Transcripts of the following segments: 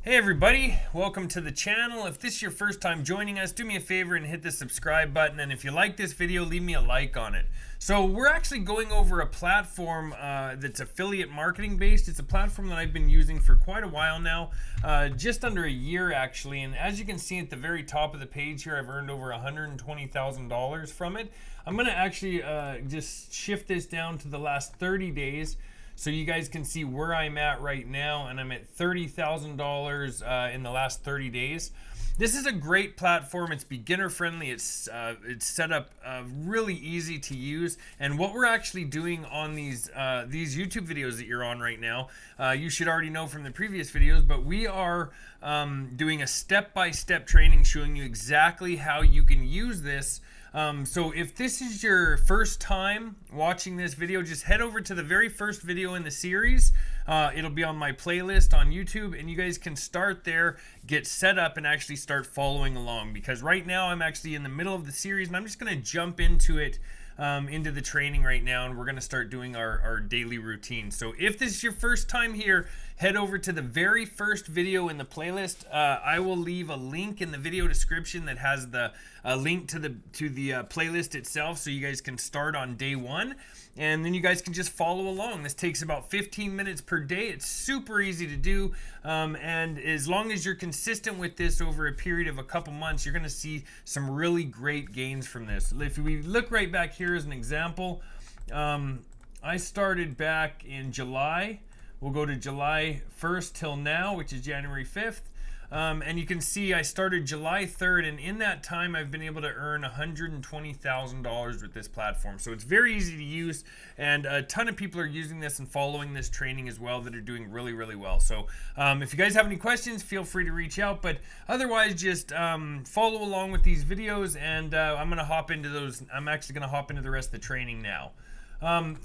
Hey everybody, welcome to the channel. If this is your first time joining us, do me a favor and hit the subscribe button, and if you like this video, leave me a like on it. So we're actually going over a platform that's affiliate marketing based. It's a platform that I've been using for quite a while now, just under a year actually, and as you can see at the very top of the page here, I've earned over $120,000 from it. I'm going to actually just shift this down to the last 30 days so you guys can see where I'm at right now, and I'm at $30,000 in the last 30 days. This is a great platform. It's beginner friendly. It's set up really easy to use. And what we're actually doing on these YouTube videos that you're on right now, you should already know from the previous videos, but we are doing a step-by-step training showing you exactly how you can use this. So if this is your first time watching this video, just head over to the very first video in the series. It'll be on my playlist on YouTube, and you guys can start there, get set up, and actually start following along, because right now I'm actually in the middle of the series and I'm just going to jump into it, into the training right now, and we're going to start doing our daily routine. So if this is your first time here, head over to the very first video in the playlist. I will leave a link in the video description that has the link to the playlist itself, so you guys can start on day one, and then you guys can just follow along. This takes about 15 minutes per day. It's super easy to do, and as long as you're consistent with this over a period of a couple months, you're going to see some really great gains from this. If we look right back here as an example, I started back in July. We'll go to July 1st till now, which is January 5th. And you can see I started July 3rd, and in that time I've been able to earn $120,000 with this platform. So it's very easy to use, and a ton of people are using this and following this training as well that are doing really, really well. So if you guys have any questions, feel free to reach out, but otherwise just follow along with these videos, and I'm going to hop into those. I'm actually going to hop into the rest of the training now.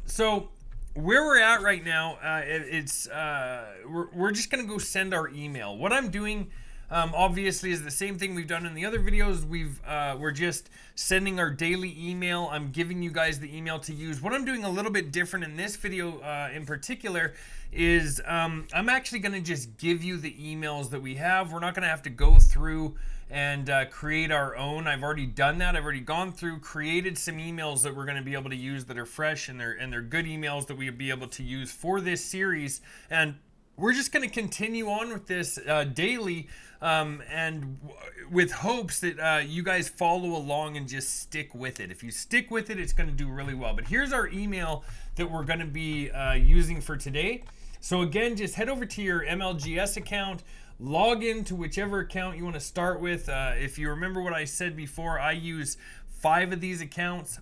So where we're at right now, we're just gonna go send our email. What I'm doing, obviously, is the same thing we've done in the other videos. We're just sending our daily email. I'm giving you guys the email to use. What I'm doing a little bit different in this video, in particular, is I'm actually gonna just give you the emails that we have. We're not gonna have to go through and create our own. I've already done that. I've already gone through, created some emails that we're going to be able to use that are fresh, and they're good emails that we'll be able to use for this series. And we're just going to continue on with this daily, and with hopes that you guys follow along and just stick with it. If you stick with it, it's going to do really well. But here's our email that we're going to be using for today. So again, just head over to your MLGS account, log into whichever account you want to start with. If you remember what I said before, I use 5 of these accounts.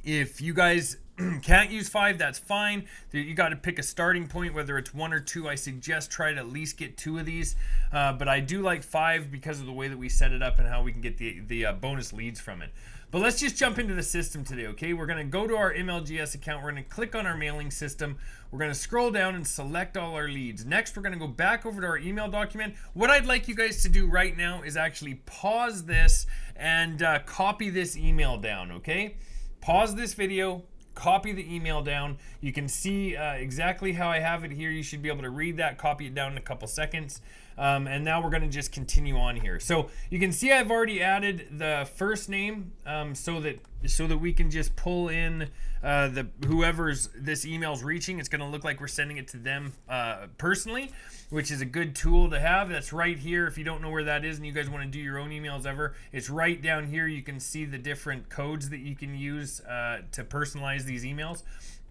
If you guys can't use 5, that's fine. You got to pick a starting point, whether it's 1 or 2. I suggest try to at least get 2 of these, but I do like 5 because of the way that we set it up and how we can get the bonus leads from it. But let's just jump into the system today, okay? We're going to go to our MLGS account. We're going to click on our mailing system. We're going to scroll down and select all our leads. Next, we're going to go back over to our email document. What I'd like you guys to do right now is actually pause this and copy this email down, okay? Pause this video, copy the email down. You can see exactly how I have it here. You should be able to read that, copy it down in a couple seconds. And now we're going to just continue on here. So you can see I've already added the first name, so that we can just pull in whoever's this email's reaching. It's going to look like we're sending it to them personally, which is a good tool to have. That's right here. If you don't know where that is and you guys want to do your own emails ever, it's right down here. You can see the different codes that you can use to personalize these emails.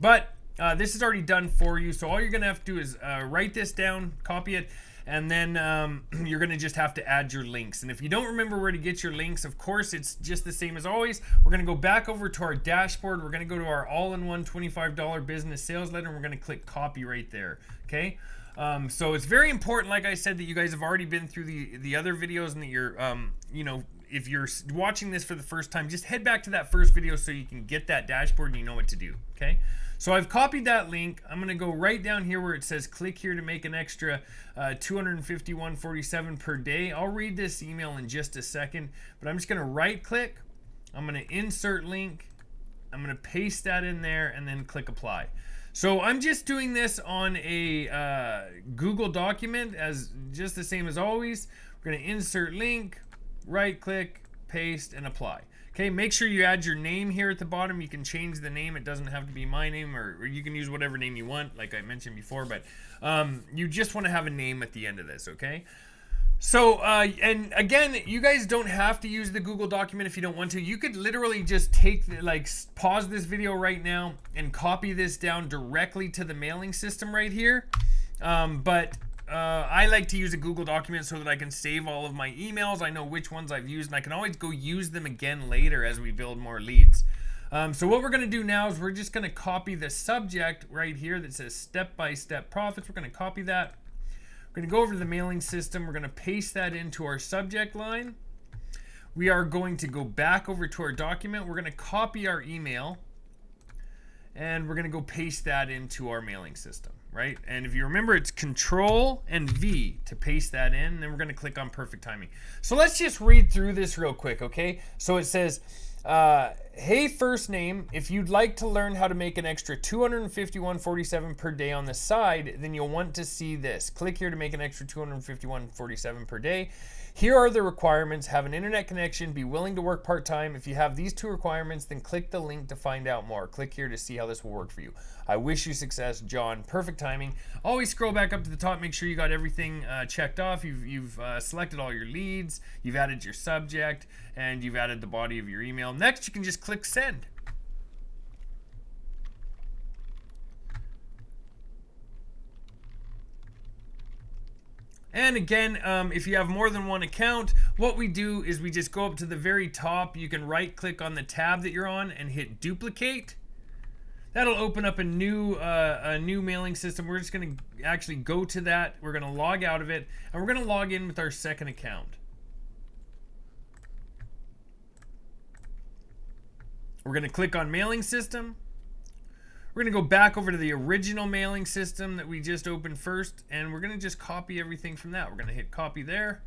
But this is already done for you. So all you're going to have to do is write this down, copy it, and then you're going to just have to add your links. And if you don't remember where to get your links, of course, it's just the same as always. We're going to go back over to our dashboard. We're going to go to our all-in-one $25 business sales letter, and we're going to click copy right there, okay? So it's very important, like I said, that you guys have already been through the other videos, and that you're, you know, if you're watching this for the first time, just head back to that first video so you can get that dashboard and you know what to do, okay? So I've copied that link. I'm going to go right down here where it says click here to make an extra $251.47 per day. I'll read this email in just a second, but I'm just going to right click. I'm going to insert link. I'm going to paste that in there and then click apply. So I'm just doing this on a Google document, as just the same as always. We're going to insert link, right click, paste, and apply. Okay, make sure you add your name here at the bottom. You can change the name. It doesn't have to be my name, or you can use whatever name you want, like I mentioned before, but you just want to have a name at the end of this, okay? So, and again, you guys don't have to use the Google document if you don't want to. You could literally just pause this video right now and copy this down directly to the mailing system right here. I like to use a Google document so that I can save all of my emails. I know which ones I've used, and I can always go use them again later as we build more leads. So what we're going to do now is we're just going to copy the subject right here that says step-by-step profits. We're going to copy that. We're going to go over to the mailing system. We're going to paste that into our subject line. We are going to go back over to our document. We're going to copy our email, and we're going to go paste that into our mailing system, right? And if you remember, it's Control and V to paste that in, and then we're going to click on perfect timing. So let's just read through this real quick, okay? So it says, hey, first name, if you'd like to learn how to make an extra $251.47 per day on the side, then you'll want to see this. Click here to make an extra $251.47 per day. Here are the requirements. Have an internet connection, be willing to work part-time. If you have these two requirements, then click the link to find out more. Click here to see how this will work for you. I wish you success, John. Perfect timing. Always scroll back up to the top. Make sure you got everything checked off. You've selected all your leads. You've added your subject, and you've added the body of your email. Next, you can just click send. And again, if you have more than one account, what we do is we just go up to the very top. You can right click on the tab that you're on and hit duplicate. That'll open up a new mailing system. We're just going to actually go to that. We're going to log out of it, and we're going to log in with our second account. We're going to click on mailing system. We're going to go back over to the original mailing system that we just opened first, and we're going to just copy everything from that. We're going to hit copy there.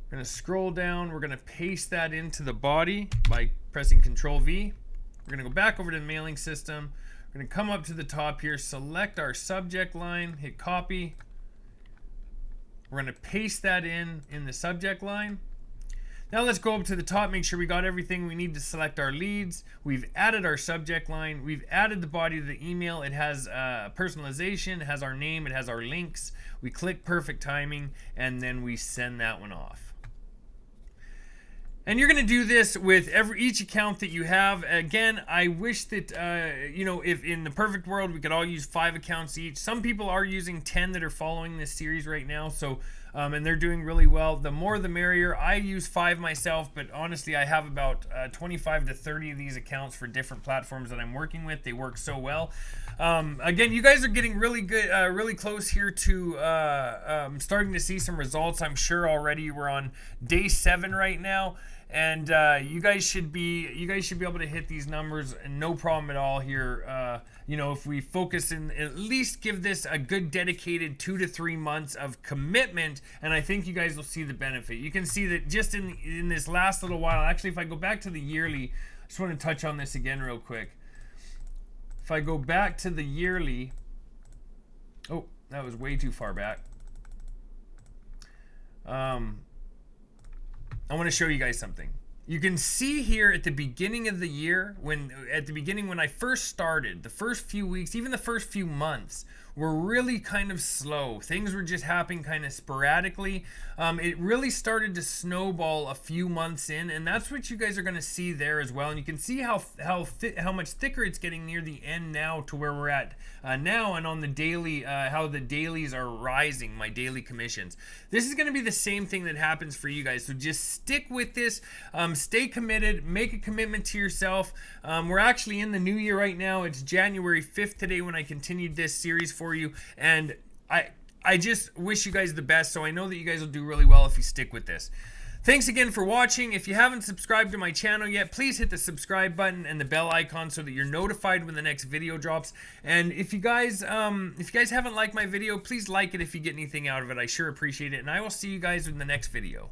We're going to scroll down. We're going to paste that into the body by pressing Control V. We're going to go back over to the mailing system. We're going to come up to the top here, select our subject line, hit copy. We're going to paste that in the subject line. Now let's go up to the top, make sure we got everything we need to select our leads. We've added our subject line. We've added the body of the email. It has personalization, it has our name, it has our links. We click perfect timing, and then we send that one off. And you're going to do this with each account that you have. Again, I wish that, if in the perfect world, we could all use 5 accounts each. Some people are using 10 that are following this series right now. So, and they're doing really well. The more the merrier. I use 5 myself, but honestly, I have about 25 to 30 of these accounts for different platforms that I'm working with. They work so well. Again, you guys are getting really good, really close here to starting to see some results. I'm sure already we're on day 7 right now. And you guys should be able to hit these numbers and no problem at all here. If we focus and at least give this a good dedicated 2 to 3 months of commitment, and I think you guys will see the benefit. You can see that just in this last little while. Actually, if I go back to the yearly, I just want to touch on this again real quick. If I go back to the yearly, oh, that was way too far back. I want to show you guys something. You can see here at the beginning of the year, when I first started, the first few weeks, even the first few months, were really kind of slow. Things were just happening kind of sporadically. It really started to snowball a few months in, and that's what you guys are going to see there as well. And you can see how much thicker it's getting near the end now to where we're at now, and on the daily, how the dailies are rising, my daily commissions. This is going to be the same thing that happens for you guys. So just stick with this, stay committed, make a commitment to yourself. We're actually in the new year right now. It's January 5th today when I continued this series for you, and I just wish you guys the best. So I know that you guys will do really well if you stick with this. Thanks again for watching. If you haven't subscribed to my channel yet, please hit the subscribe button and the bell icon so that you're notified when the next video drops. And if you guys haven't liked my video, please like it if you get anything out of it. I sure appreciate it. And I will see you guys in the next video.